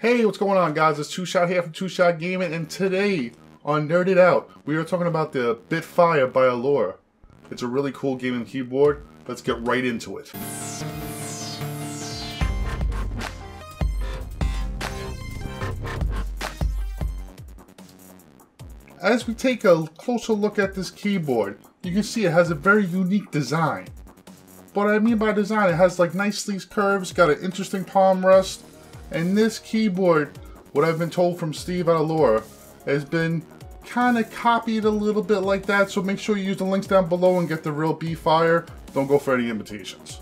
Hey, what's going on, guys? It's Two Shot here from Two Shot Gaming, and today on Nerded Out, we are talking about the BEFIRE by Aula. It's a really cool gaming keyboard. Let's get right into it. As we take a closer look at this keyboard, you can see it has a very unique design. What I mean by design, it has like nice sleek curves, got an interesting palm rest. And this keyboard, what I've been told from Steve at Aula, has been kind of copied a little bit like that, so make sure you use the links down below and get the real BEFIRE. Don't go for any imitations.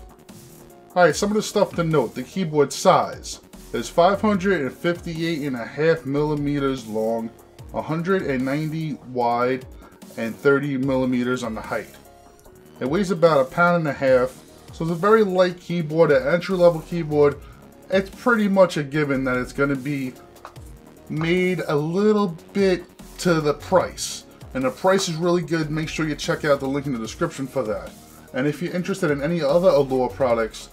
Alright, some of the stuff to note. The keyboard size is 558.5 millimeters long, 190 wide, and 30 millimeters on the height. It weighs about 1.5 pounds, so it's a very light keyboard, an entry-level keyboard. It's pretty much a given that it's going to be made a little bit to the price. And the price is really good. Make sure you check out the link in the description for that. And if you're interested in any other Aula products,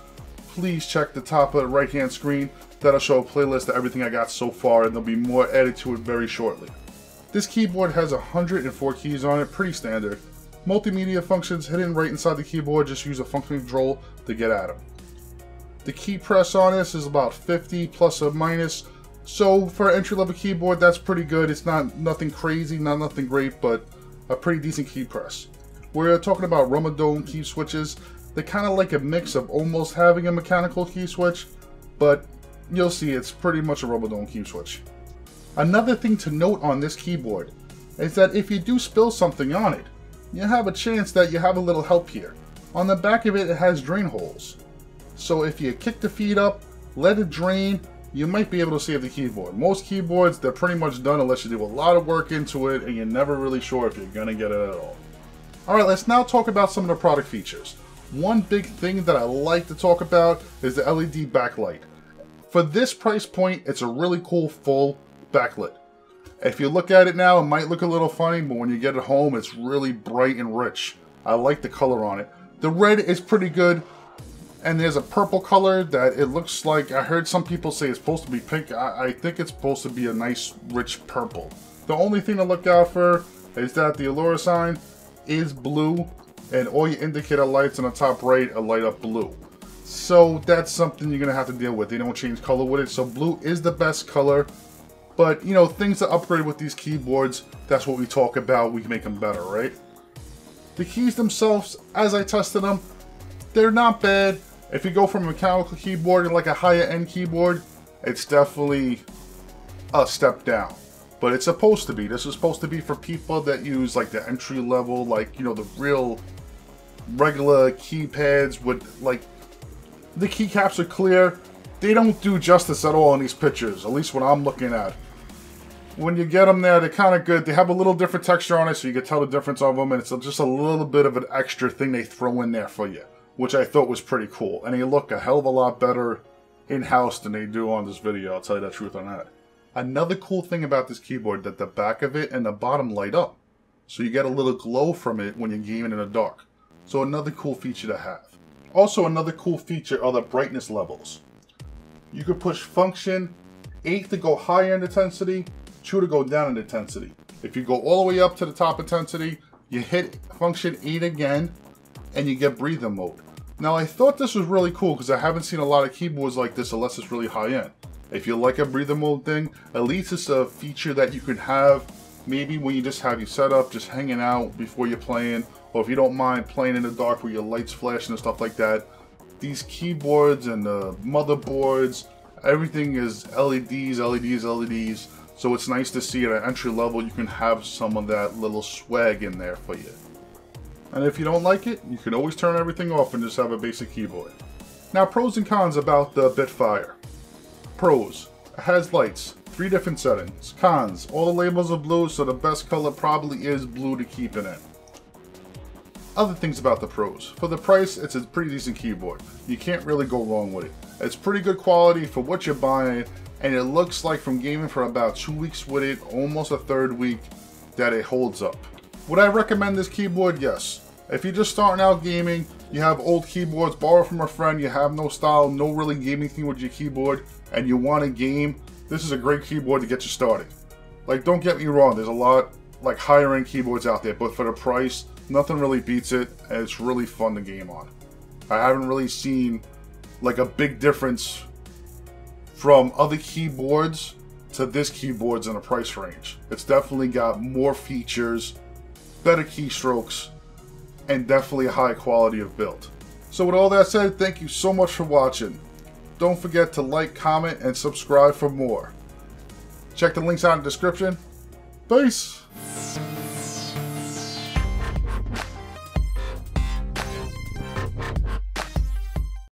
please check the top of the right hand screen. That'll show a playlist of everything I got so far, and there'll be more added to it very shortly. This keyboard has 104 keys on it, pretty standard. Multimedia functions hidden right inside the keyboard, just use a function control to get at them. The Keypress on this is about 50 plus or minus, so for an entry-level keyboard, that's pretty good. It's not nothing crazy, not nothing great, but a pretty decent keypress. We're talking about Rhombodome key switches. They're kind of like a mix of almost having a mechanical key switch, but you'll see it's pretty much a Rhombodome key switch. Another thing to note on this keyboard is that if you do spill something on it, you have a chance that you have a little help here. On the back of it, it has drain holes. So if you kick the feet up, let it drain, you might be able to save the keyboard. Most keyboards, they're pretty much done unless you do a lot of work into it and you're never really sure if you're going to get it at all. Alright, let's now talk about some of the product features. One big thing that I like to talk about is the LED backlight. For this price point, it's a really cool full backlit. If you look at it now, it might look a little funny, but when you get it home, it's really bright and rich. I like the color on it. The red is pretty good. And there's a purple color that it looks like, I heard some people say it's supposed to be pink. I think it's supposed to be a nice rich purple. The only thing to look out for is that the Aula sign is blue and all your indicator lights on the top right are light up blue. So that's something you're going to have to deal with. They don't change color with it, so blue is the best color. But you know, things to upgrade with these keyboards, that's what we talk about. We can make them better, right? The keys themselves, as I tested them, they're not bad. If you go from a mechanical keyboard to like a higher end keyboard, it's definitely a step down. But it's supposed to be. This is supposed to be for people that use like the entry level, like, you know, the real regular keypads with like, the keycaps are clear. They don't do justice at all in these pictures, at least what I'm looking at. When you get them there, they're kind of good. They have a little different texture on it, so you can tell the difference of them, and it's just a little bit of an extra thing they throw in there for you, which I thought was pretty cool. And they look a hell of a lot better in-house than they do on this video, I'll tell you the truth on that. Another cool thing about this keyboard, that the back of it and the bottom light up. So you get a little glow from it when you're gaming in the dark. So another cool feature to have. Also another cool feature are the brightness levels. You could push function 8 to go higher in intensity, 2 to go down in intensity. If you go all the way up to the top intensity, you hit function 8 again, and you get breather mode. Now I thought this was really cool because I haven't seen a lot of keyboards like this unless it's really high end. If you like a breather mode thing, at least it's a feature that you can have maybe when you just have your setup, just hanging out before you're playing, or if you don't mind playing in the dark with your lights flashing and stuff like that. These keyboards and the motherboards, everything is LEDs, LEDs, LEDs. So it's nice to see at an entry level you can have some of that little swag in there for you. And if you don't like it, you can always turn everything off and just have a basic keyboard. Now, pros and cons about the BEFIRE. Pros, it has lights, 3 different settings. Cons, all the labels are blue, so the best color probably is blue to keep in it. Other things about the pros. For the price, it's a pretty decent keyboard. You can't really go wrong with it. It's pretty good quality for what you're buying, and it looks like from gaming for about 2 weeks with it, almost a third week, that it holds up. Would I recommend this keyboard? Yes. If you're just starting out gaming, you have old keyboards, borrow from a friend, you have no style, no really gaming thing with your keyboard, and you want a game, this is a great keyboard to get you started. Like, don't get me wrong, there's a lot like higher end keyboards out there, but for the price, nothing really beats it, and it's really fun to game on. I haven't really seen like a big difference from other keyboards to this keyboard's in the price range. It's definitely got more features, better keystrokes, and definitely a high quality of build. So with all that said, thank you so much for watching. Don't forget to like, comment, and subscribe for more. Check the links out in the description. Peace!